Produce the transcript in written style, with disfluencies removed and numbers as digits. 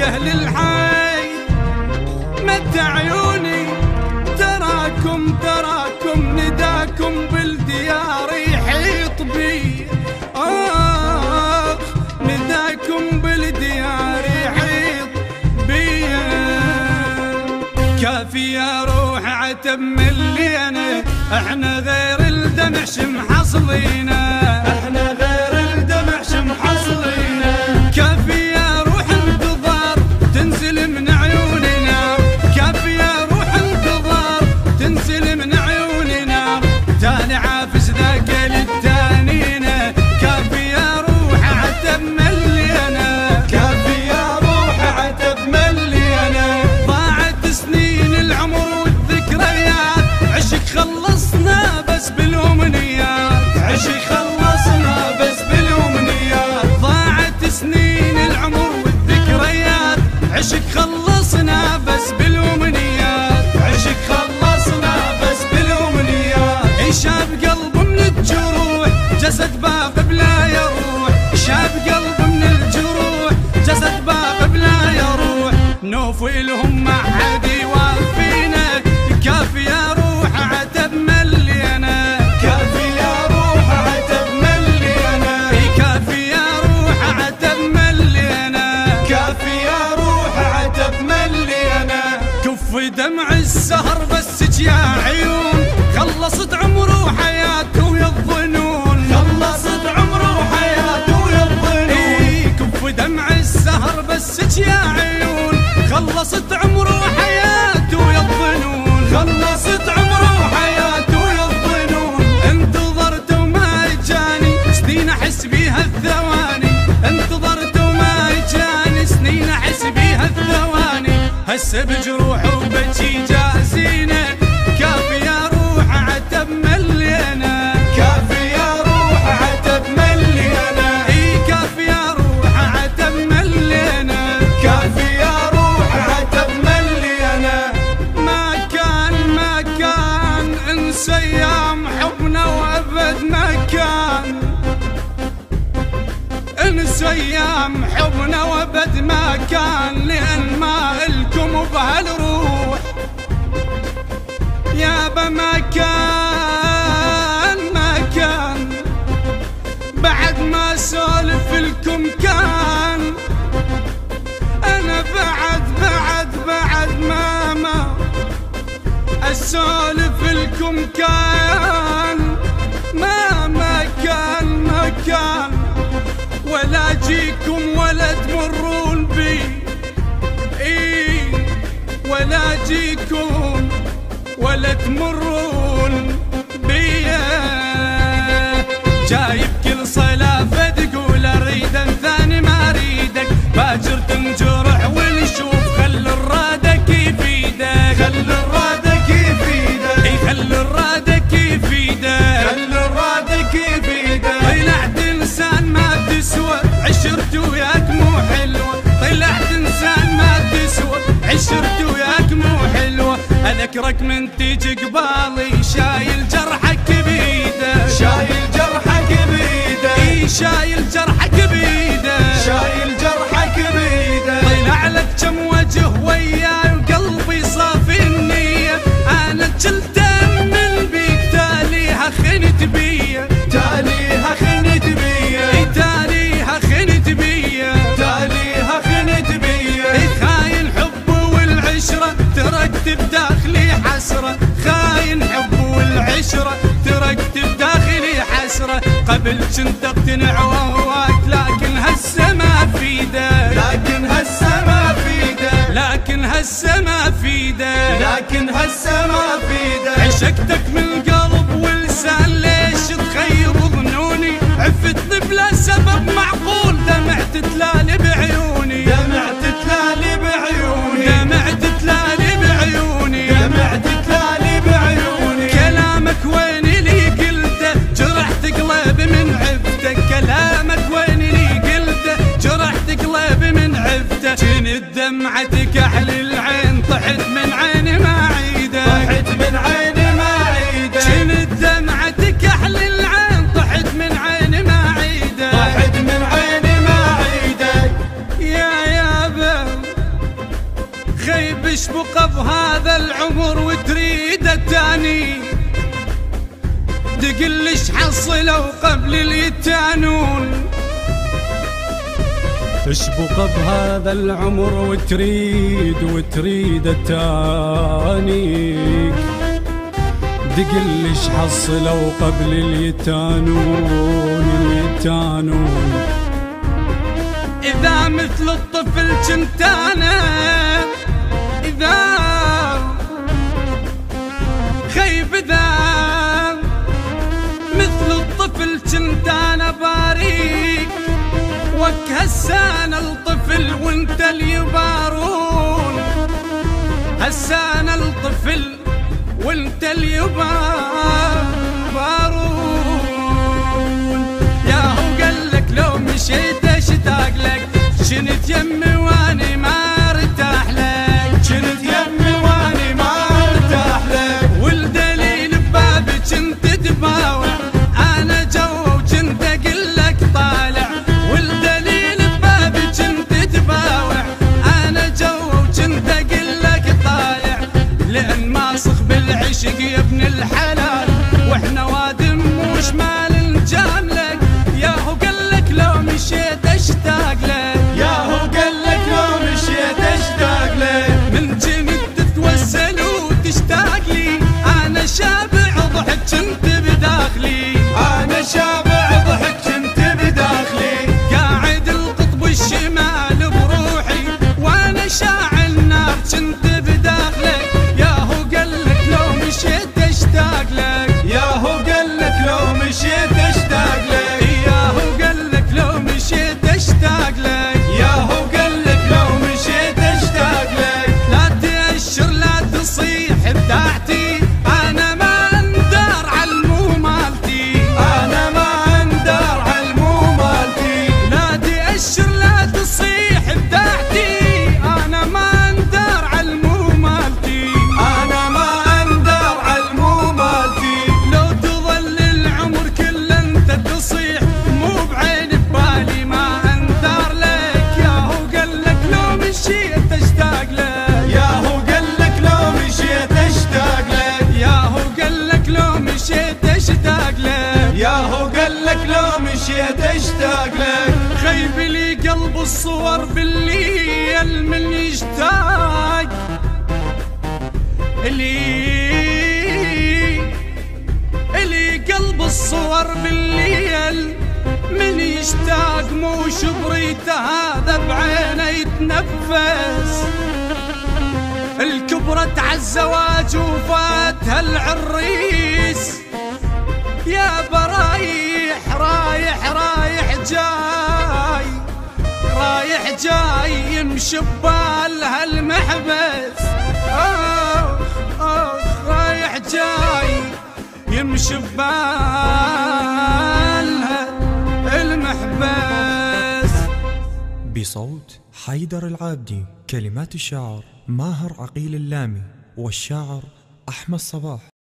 يا اهل الحي مد عيوني، تراكم نداكم بالديار يحيط بي، نداكم بالديار يحيط بي. كافي يا روح عتب ملينا، احنا غير الدمع شمحصلينا، احنا غير الدمع شمحصلينا. كافي يا روح انتظار تنزل من عيوننا، كافي يا روح انتظار تنزل من عيوننا، تاني عافس ذاك للتانينا. كافي يا روح عتب ملينا، كافي يا روح عتب ملينا. ضاعت سنين العمر والذكريات، عشق خلصنا بس بالأمنيات، عشق خلصنا بس بالأمنيات. ضاعت سنين العمر والذكريات، عشق خلصنا بس بالأمنيات، عشق خلصنا بس بالأمنيات. شاب قلب من الجروح جسد باق بلا يروح، شاب قلب من الجروح جسد باق بلا يروح. نوفي لهم ما حد يوافينا، كافي يا روح عتب ملينا، كافي يا روح عتب ملينا. كافي يا روح عتب ملينا، كافي يا روح عتب ملينا. كف دمع السهر بس يا عيون، خلصت عمره وحياته ويا الظنون، خلصت عمره وحياته ويا الظنون. كف دمع السهر بس يا عيون، خلصت عمره وحياته ويا الظنون، خلصت عمره وحياته ويا الظنون. انتظرت وما جاني سنين احس بيها الثواني، انتظرت وما جاني سنين احس بيها الثواني. هسه بجروح وبجي جازينه، كافي يا روح عتب ملينا، كافي يا روح عتب ملينا. كافي يا روح عتب ملينا، كافي يا روح عتب ملينا. ما كان انسى ايام حبنا وابد ما كان، انسى ايام حبنا وابد ما كان. لان ما الكم بهالروح يابا ما كان بعد ما سولف لكم كان. انا بعد ما اسولف لكم كان. ما كان ولا جيكم ولا تمرون بي، ولا جيكم ولا تمرون بيا. جايب كل صلافة تقول اريد ثاني ما اريدك، باجر تنجرح ونشوف خل الرادك يفيدك، خل الرادك يفيدك، خل الرادك يفيدك، خل الرادك يفيدك. طلعت انسان ما تسوى عشرت وياك مو حلوة، طلعت انسان ما تسوى عشرت وياك مو حلوة. اذكرك من تيجي قبالي شايل جرحك بيده، شايل جرحك بيده، شايل جرحك بيده، شايل جرحك بيده. طلع لك كم وجه وياي وقلبي صافي النية، انا جلت من بيك تاليها خنت بيا، تاليها خنت بيا، تاليها خنت بيا، تاليها خنت بيا. خاين حب والعشرة تركت بداخلي حسرة، خاين حب والعشرة تركت بداخلي حسرة. قبل كنت اقتنع وهواك لكن هسه ما فيده، لكن هسه ما فيده، لكن هسه ما فيده، لكن هسه ما فيده. عشقتك من القلب ولسان ليش تخيب ظنوني، عفتني بلا سبب معقول، دمعت تلالي بعيوني، دمعت تلالي بعيوني، دمعت تلالي بعيوني، دمعت تلالي بعيوني. كلامك وين لي قلته جرحت قلبي من عفتك، كلامك وين لي قلته جرحت قلبي من عفتك. كنت دمعتك احلى العين طحت من عيني ما عيده، طحت من عيني ما عيده. كنت دمعتك احلى العين طحت من عيني ما عيده، طحت من عيني ما عيده. يا يابا تشبق بهذا العمر وتريد التاني، تقلش حصلوا قبل اليتانون. تشبق بهذا العمر وتريد التاني، تقلش حصلوا قبل اليتانون. إذا مثل الطفل كنت أنا، إذا خيب، إذا مثل الطفل كنت أنا باريك، وك هسان الطفل وانت اليبارون، هسان الطفل وانت اليبارون. ياهو قالك لو مشيت اشتاق لك، شنت يمي واني ما ارتاح لك، شنت يمي واني ما ارتاح لك. والدليل ببابك انت تباوع، انا جوا وكنت اقلك طالع. والدليل ببابك انت تباوع، انا جوا وكنت اقلك طالع. لان ماسخ بالعشق يا ابن الحلال، واحنا وادم وشمال نجاملك. ياهو قالك لو مشيت اشتاق لك، ياهو قالك لو مشيت اشتاق لك. من جنت تتوسل وتشتاق لي، انا شابع ضحك كنت بداخلي، انا شابع ضحك كنت بداخلي. قاعد القطب الشمال بروحي، وانا شاعل نار كنت بداخلك. ياهو قالك لو مشيت اشتاق لك، ياهو قالك لو مشيت اشتاق لك، ياهو قالك لو مشيت اشتاق لك، ياهو قالك لو مشيت اشتاق لك. لا تأشر لا تصيح ابداعتي، انا ما اندار عالمو مالتي، انا ما اندار عالمو مالتي. لا تأشر لا تصيح ابداعتي، انا ما اندار عالمو مالتي، انا ما اندار عالمو مالتي. لو تظل العمر كله انت تصيح، مو بعيني ببالي ما اندار لك. ياهو قالك لو مشيت اشتاق لك، ياهو قالك لو مشيت اشتاق لك، ياهو قالك لو مشيت اشتاق لك، ياهو قالك لو مشيت اشتاق لك. خيب لي قلب الصور بالليل من يشتاق لي قلب الصور بالليل من يشتاق. مو شبريته هذا بعينه يتنفس، الكبرت عالزواج وفاتها العريس. يا برايح رايح رايح جاي، رايح جاي يمشي ببالها المحبس. رايح جاي يمشي ببالها المحبس. بصوت حيدر العابدي، كلمات الشاعر ماهر عقيل اللامي، والشاعر أحمد صباح.